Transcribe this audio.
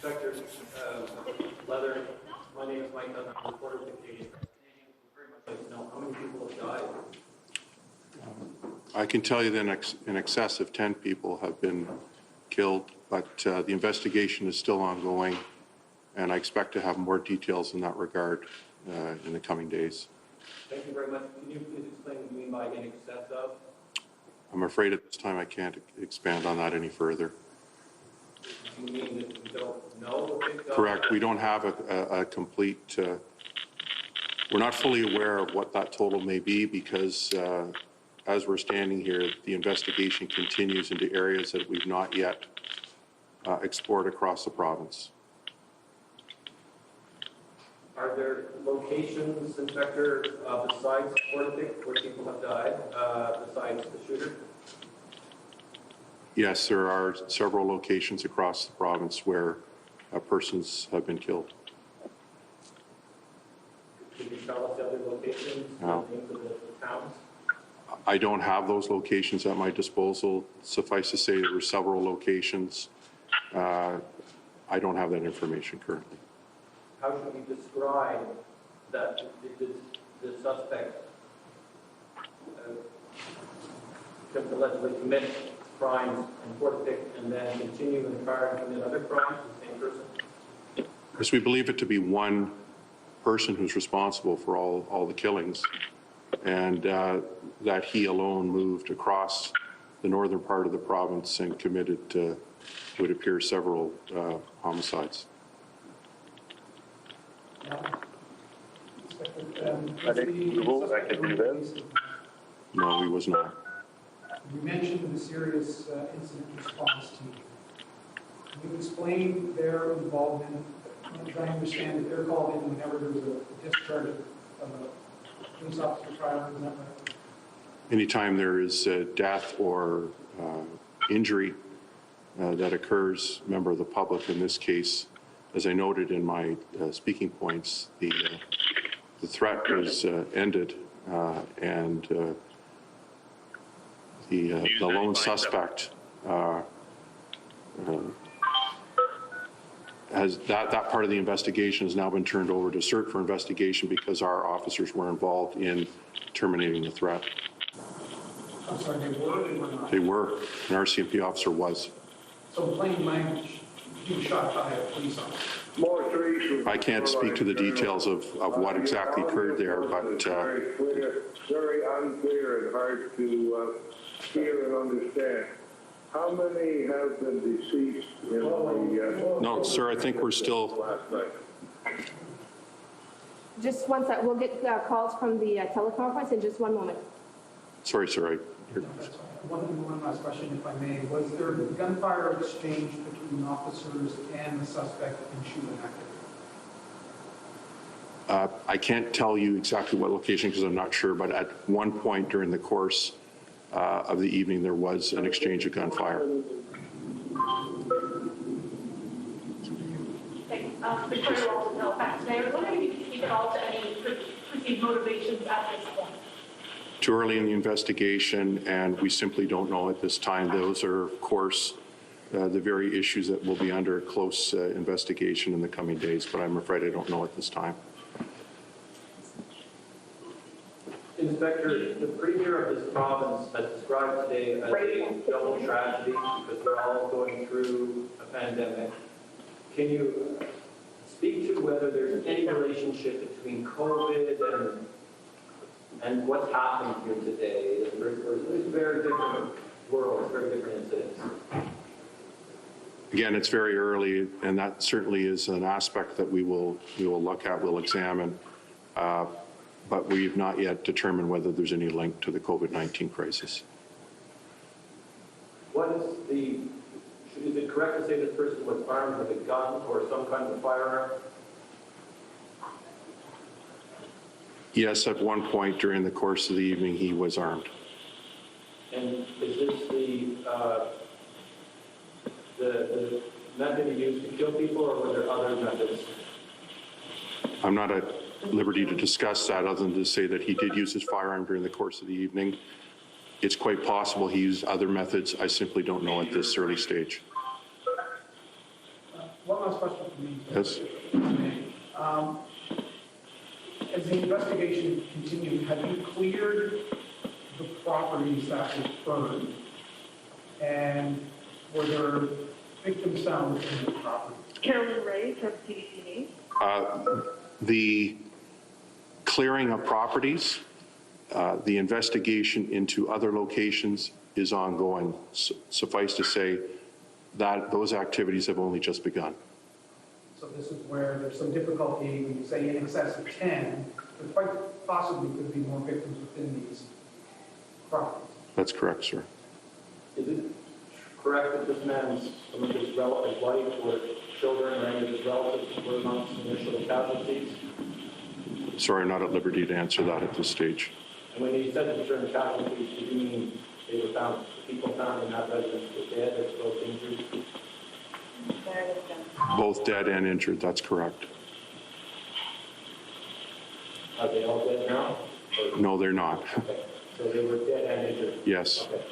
Inspector Leather, my name is Mike. I'm a reporter with the Canadian Press. Very much like to know how many people have died. I can tell you that in excess of 10 people have been killed, but the investigation is still ongoing, and I expect to have more details in that regard in the coming days. Thank you very much. Can you please explain what you mean by in excess of? I'm afraid at this time I can't expand on that any further. You mean that we don't know what they've done? Correct. We don't have a complete, we're not fully aware of what that total may be because as we're standing here, the investigation continues into areas that we've not yet explored across the province. Are there locations, Inspector, besides Fortific where people have died, besides the shooter? Yes, there are several locations across the province where persons have been killed. Could you tell us the other locations, No. the names of the towns? I don't have those locations at my disposal. Suffice to say, there were several locations. I don't have that information currently. How should we describe that the suspect allegedly commit crimes in Fortific and then continue in prior to commit other crimes, the same person? Because we believe it to be one person who's responsible for all the killings, and that he alone moved across the northern part of the province and committed, would appear, several homicides. I think the rules I can do this. No, he was not. You mentioned the serious incident response team. Can you explain their involvement? I'm trying to understand that they're called in whenever there's a discharge of a police officer trial, is that right? Anytime there is death or injury that occurs, member of the public, in this case, as I noted in my speaking points, the threat was ended, and the lone suspect has that part of the investigation has now been turned over to CERT for investigation because our officers were involved in terminating the threat. I'm sorry, they were or they were not? They were. An RCMP officer was. So plain language, he was shot by a police officer. I can't speak to the details of what exactly occurred there, but very clear, very unclear and hard to hear and understand. How many have been deceased in the no, sir, I think we're still. last night? Just one sec. We'll get calls from the teleconference in just one moment. Sorry, sir. One last question, if I may. Was there gunfire exchange between officers and the suspect in shooting activity? I can't tell you exactly what location because I'm not sure, but at one point during the course of the evening, there was an exchange of gunfire. Victoria Walton, Halifax today. I was wondering if you could speak at all to any perceived motivations at this point. Too early in the investigation, and we simply don't know at this time. Those are, of course, the very issues that will be under close investigation in the coming days, but I'm afraid I don't know at this time. Inspector, the Premier of this province has described today as a double tragedy because we're all going through a pandemic. Can you speak to whether there's any relationship between COVID and what's happened here today? It's a very different world, very different incidents. Again, it's very early, and that certainly is an aspect that we will look at, we'll examine. But we've not yet determined whether there's any link to the COVID-19 crisis. Is it correct to say this person was armed with a gun or some kind of firearm? Yes, at one point during the course of the evening, he was armed. And is this the method he used to kill people, or were there other methods? I'm not at liberty to discuss that other than to say that he did use his firearm during the course of the evening. It's quite possible he used other methods. I simply don't know at this early stage. One last question for me. Yes. As the investigation continued, have you cleared the properties that were burned? And were there victims found within the property? Carolyn Ray from CDC. The clearing of properties, the investigation into other locations is ongoing. Suffice to say that those activities have only just begun. So this is where there's some difficulty, when you say in excess of 10, there quite possibly could be more victims within these properties. That's correct, sir. Is it correct that this man's, some of his relatives, wife or children or any of his relatives were amongst the initial casualties? Sorry, not at liberty to answer that at this stage. And when you said the term casualties, did you mean they were found, people found in that residence were dead or both injured? Both dead and injured, that's correct. Are they all dead now? Or- No, they're not. Okay. So they were dead and injured? Yes. Okay.